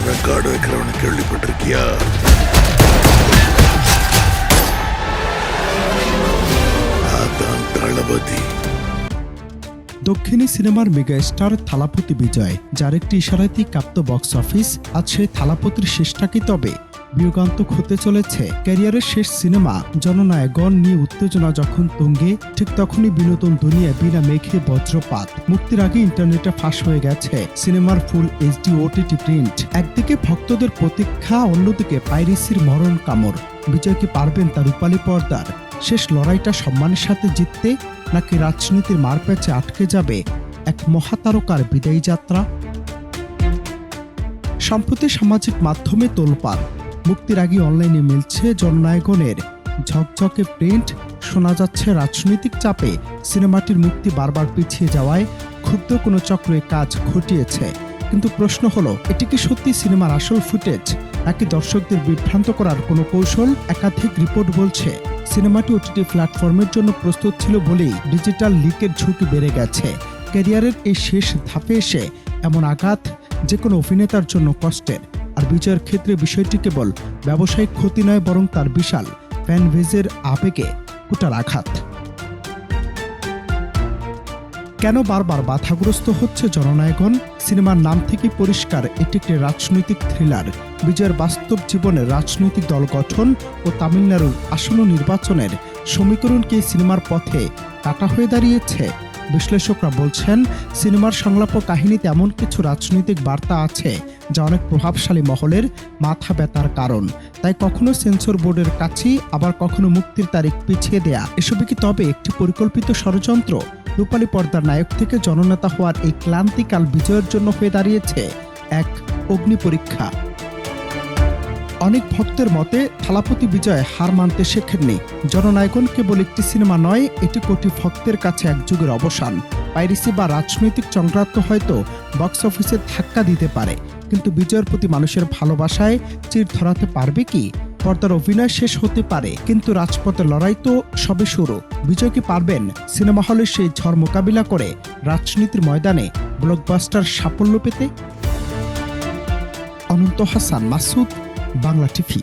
Record வைக்கிறவனு கேள்விப்பட்டிருக்கியா? அதான் தளபதி। দক্ষিণী সিনেমার মেগা স্টার থালাপতি বিজয়, যার একটি ইশারাতেই কাঁপত বক্স অফিস, আজ সেই থালাপতির শেষটা কি তবে বিয়োগান্তক হতে চলেছে? ক্যারিয়ারের শেষ সিনেমা জননায়কগণ নিয়ে উত্তেজনা যখন তুঙ্গে, ঠিক তখনই বিনোদন দুনিয়ায় বিনা মেঘে বজ্রপাত। মুক্তির আগে ইন্টারনেটে ফাঁস হয়ে গেছে সিনেমার ফুল এইচডি ওটিটি প্রিন্ট। একদিকে ভক্তদের প্রতীক্ষা, অন্যদিকে পাইরেসির মরণ কামড়। বিজয় কি পারবেন তার রূপালী পর্দার শেষ লড়াইটা সম্মানের সাথে জিততে, নাকি রাজনীতির মারপ্যাচে আটকে যাবে এক মহাতারকার বিদায়ী যাত্রা? সম্প্রতি সামাজিক মাধ্যমে তোলপাড়। মুক্তির আগে অনলাইনে মিলছে জননায়কনের ঝকঝকে প্রিন্ট। শোনা যাচ্ছে রাজনৈতিক চাপে সিনেমাটির মুক্তি বারবার পিছিয়ে যাওয়ায় ক্ষুব্ধ কোনো চক্র কাজ ঘটিয়েছে। কিন্তু প্রশ্ন হলো, এটি কি সত্যি সিনেমার আসল ফুটেজ, নাকি দর্শকদের বিভ্রান্ত করার কোনো কৌশল? একাধিক রিপোর্ট বলছে সিনেমাটি ওটিটি প্ল্যাটফর্মের জন্য প্রস্তুত ছিল বলেই ডিজিটাল লিকের ঝুঁকি বেড়ে গেছে। ক্যারিয়ারের এই শেষ ধাপে এসে এমন আঘাত যে কোনো অভিনেতার জন্য কষ্টের। আর বিজয়ের ক্ষেত্রে বিষয়টি কেবল ব্যবসায়িক ক্ষতি নয়, বরং তার বিশাল ফ্যান বেজের আবেগে কুটার আঘাত। কেন বারবার বাধাগ্রস্ত হচ্ছে জননায়কগণ? সিনেমার নাম থেকে পরিষ্কার এটি একটি রাজনৈতিক থ্রিলার। বিজয়ের বাস্তব জীবনের রাজনৈতিক দল গঠন ও তামিলনাড়ুর আসন্ন নির্বাচনের সমীকরণকে সিনেমার পথে কাটা হয়ে দাঁড়িয়েছে। বিশ্লেষকরা বলছেন, সিনেমার সংলাপ ও কাহিনীতে এমন কিছু রাজনৈতিক বার্তা আছে যা অনেক প্রভাবশালী মহলের মাথা ব্যথার কারণ। তাই কখনো সেন্সর বোর্ডের কাছেই, আবার কখনো মুক্তির তারিখ পিছিয়ে দেয়া। এসবই কি তবে একটি পরিকল্পিত ষড়যন্ত্র? রূপালী পর্দার নায়ক থেকে জননেতা হওয়ার এই ক্লান্তিকাল বিজয়ের জন্য হয়ে দাঁড়িয়েছে এক অগ্নি পরীক্ষা। অনেক ভক্তের মতে থালাপতি বিজয় হার মানতে শেখেননি। জননায়কন কেবল একটি সিনেমা নয়, এটি কোটি ভক্তের কাছে এক যুগের অবসান। পাইরেসি বা রাজনৈতিক চক্রান্ত হয়তো বক্স অফিসে ধাক্কা দিতে পারে, কিন্তু বিজয়ের প্রতি মানুষের ভালোবাসায় চির ধরাতে পারবে কি? পর্দার অভিনয় শেষ হতে পারে, কিন্তু রাজপথের লড়াই তো সবে শুরু। বিজয় কি পারবেন সিনেমা হলে সেই ঝড় মোকাবিলা করে রাজনীতির ময়দানে ব্লকবাস্টার সাফল্য পেতে? অনন্ত হাসান মাসুদ, বাংলা টিভি।